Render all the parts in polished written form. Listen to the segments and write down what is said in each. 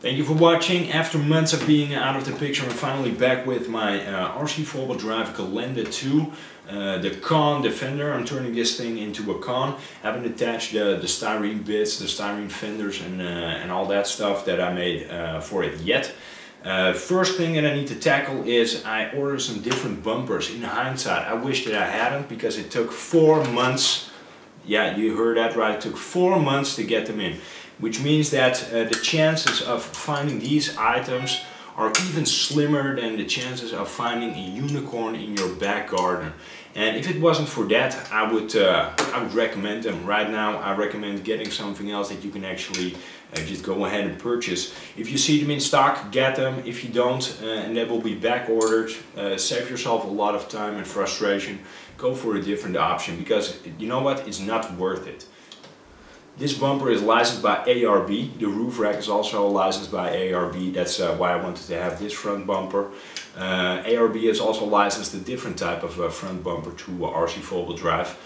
Thank you for watching. After months of being out of the picture, I'm finally back with my RC4WD Gelande 2, the Kahn Defender. I'm turning this thing into a Kahn. I haven't attached the styrene bits, the styrene fenders and all that stuff that I made for it yet. First thing that I need to tackle is I ordered some different bumpers. In hindsight, I wish that I hadn't, because it took 4 months. Yeah, you heard that right. It took 4 months to get them in. Which means that the chances of finding these items are even slimmer than the chances of finding a unicorn in your back garden. And if it wasn't for that, I would recommend them. Right now, I recommend getting something else that you can actually just go ahead and purchase. If you see them in stock, get them. If you don't, and they will be back ordered, save yourself a lot of time and frustration. Go for a different option, because you know what? It's not worth it. This bumper is licensed by ARB. The roof rack is also licensed by ARB. That's why I wanted to have this front bumper. ARB has also licensed a different type of front bumper to RC4WD drive.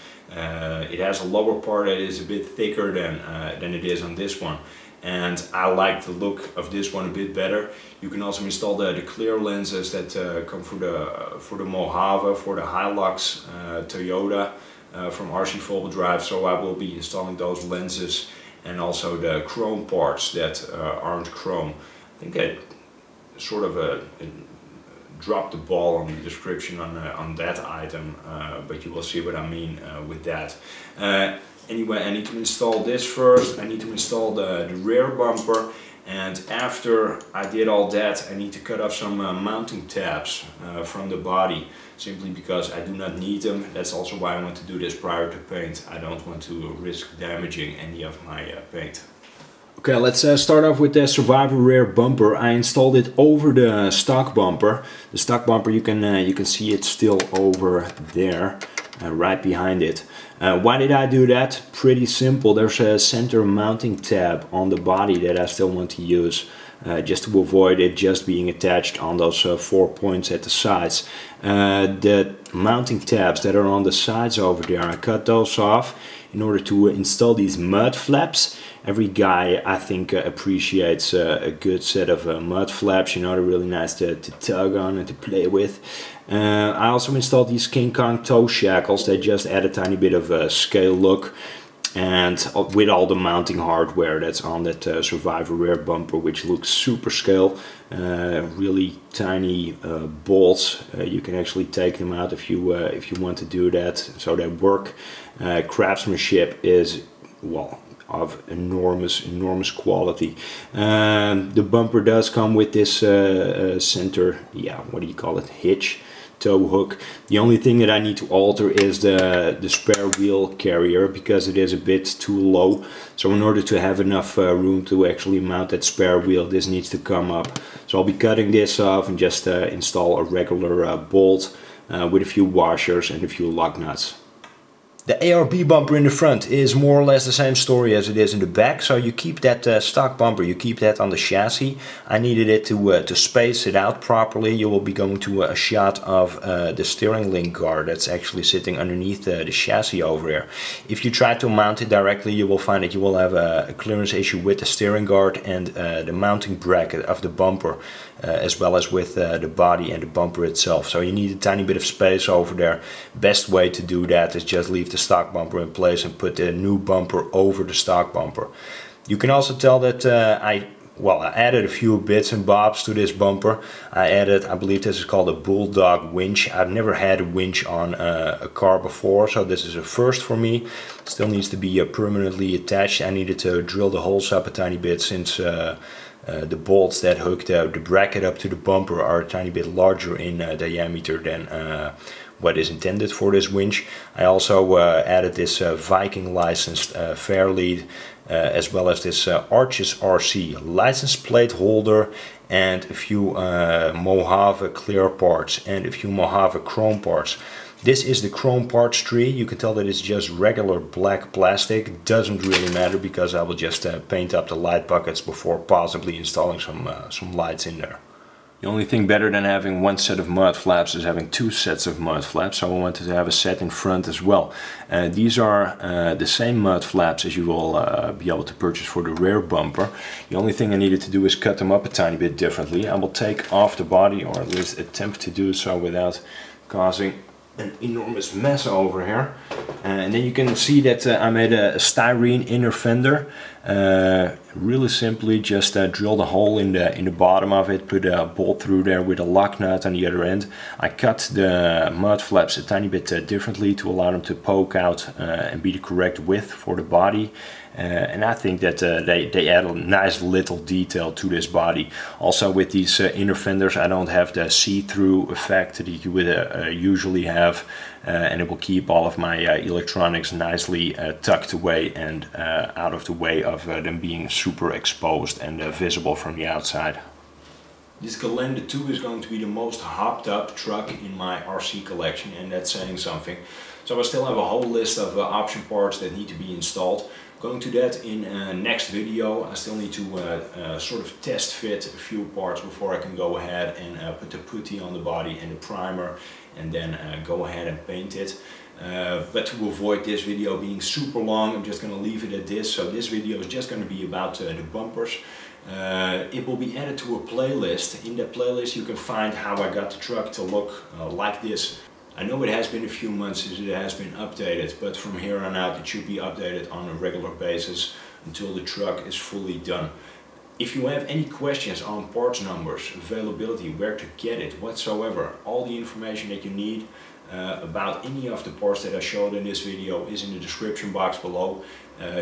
It has a lower part that is a bit thicker than it is on this one. And I like the look of this one a bit better. You can also install the clear lenses that come for the Mojave, for the Hilux, Toyota. From RC4WD drive, so I will be installing those lenses and also the chrome parts that aren't chrome. I think I sort of dropped the ball on the description on that item, but you will see what I mean with that. Anyway, I need to install this first. I need to install the rear bumper, and after I did all that, I need to cut off some mounting tabs from the body, simply because I do not need them. That's also why I want to do this prior to paint. I don't want to risk damaging any of my paint. Okay, let's start off with the Survivor rear bumper. I installed it over the stock bumper. The stock bumper, you can see it still over there, right behind it. Why did I do that? Pretty simple. There's a center mounting tab on the body that I still want to use, just to avoid it just being attached on those 4 points at the sides. The mounting tabs that are on the sides over there, I cut those off in order to install these mud flaps. Every guy, I think, appreciates a good set of mud flaps. You know, they're really nice to tug on and to play with. I also installed these King Kong toe shackles. They just add a tiny bit of a scale look, and with all the mounting hardware that's on that Survivor rear bumper, which looks super scale. Really tiny bolts. You can actually take them out if you want to do that, so they work. Craftsmanship is, well, of enormous quality. The bumper does come with this center, yeah, what do you call it, hitch, tow hook. The only thing that I need to alter is the spare wheel carrier, because it is a bit too low. So in order to have enough room to actually mount that spare wheel, this needs to come up. So I'll be cutting this off and just install a regular bolt with a few washers and a few lug nuts. The ARB bumper in the front is more or less the same story as it is in the back. So you keep that stock bumper, you keep that on the chassis. I needed it to space it out properly. You will be going to a shot of the steering link guard that's actually sitting underneath the chassis over there. If you try to mount it directly, you will find that you will have a clearance issue with the steering guard and the mounting bracket of the bumper, as well as with the body and the bumper itself. So you need a tiny bit of space over there. Best way to do that is just leave the stock bumper in place and put the new bumper over the stock bumper. You can also tell that I added a few bits and bobs to this bumper. I added, I believe this is called a Bulldog Winch. I've never had a winch on a car before, so this is a first for me. Still needs to be permanently attached. I needed to drill the holes up a tiny bit, since the bolts that hook the bracket up to the bumper are a tiny bit larger in diameter than what is intended for this winch. I also added this Viking licensed fairlead, as well as this Arches RC license plate holder, and a few Mojave clear parts and a few Mojave chrome parts. This is the chrome parts tree. You can tell that it's just regular black plastic. Doesn't really matter, because I will just paint up the light buckets before possibly installing some lights in there. The only thing better than having one set of mud flaps is having two sets of mud flaps, so I wanted to have a set in front as well. These are the same mud flaps as you will be able to purchase for the rear bumper. The only thing I needed to do is cut them up a tiny bit differently. I will take off the body, or at least attempt to do so without causing an enormous mess over here. And then you can see that I made a styrene inner fender. Really simply just drilled a hole in the bottom of it, put a bolt through there with a lock nut on the other end. I cut the mud flaps a tiny bit differently to allow them to poke out and be the correct width for the body. And I think that they add a nice little detail to this body. Also with these inner fenders, I don't have the see-through effect that you would usually have, and it will keep all of my electronics nicely tucked away and out of the way of them being super exposed and visible from the outside. This Gelande 2 is going to be the most hopped up truck in my RC collection, and that's saying something. So I still have a whole list of option parts that need to be installed. Going to that in next video. I still need to sort of test fit a few parts before I can go ahead and put the putty on the body and the primer, and then go ahead and paint it. But to avoid this video being super long, I'm just going to leave it at this. So this video is just going to be about the bumpers. It will be added to a playlist. In that playlist you can find how I got the truck to look like this. I know it has been a few months since it has been updated, but from here on out it should be updated on a regular basis until the truck is fully done. If you have any questions on parts numbers, availability, where to get it, whatsoever, all the information that you need about any of the parts that I showed in this video is in the description box below.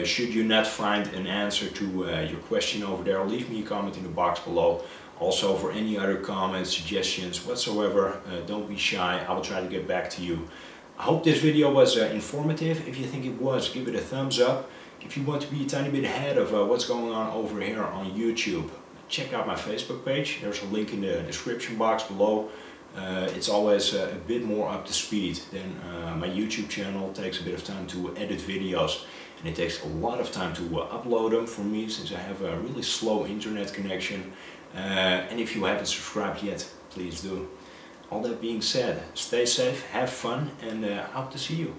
Should you not find an answer to your question over there, leave me a comment in the box below. Also, for any other comments, suggestions, whatsoever, don't be shy. I will try to get back to you. I hope this video was informative. If you think it was, give it a thumbs up. If you want to be a tiny bit ahead of what's going on over here on YouTube, check out my Facebook page. There's a link in the description box below. It's always a bit more up to speed than my YouTube channel. It takes a bit of time to edit videos, and it takes a lot of time to upload them for me, since I have a really slow internet connection. And if you haven't subscribed yet, please do. All that being said, stay safe, have fun, and I hope to see you.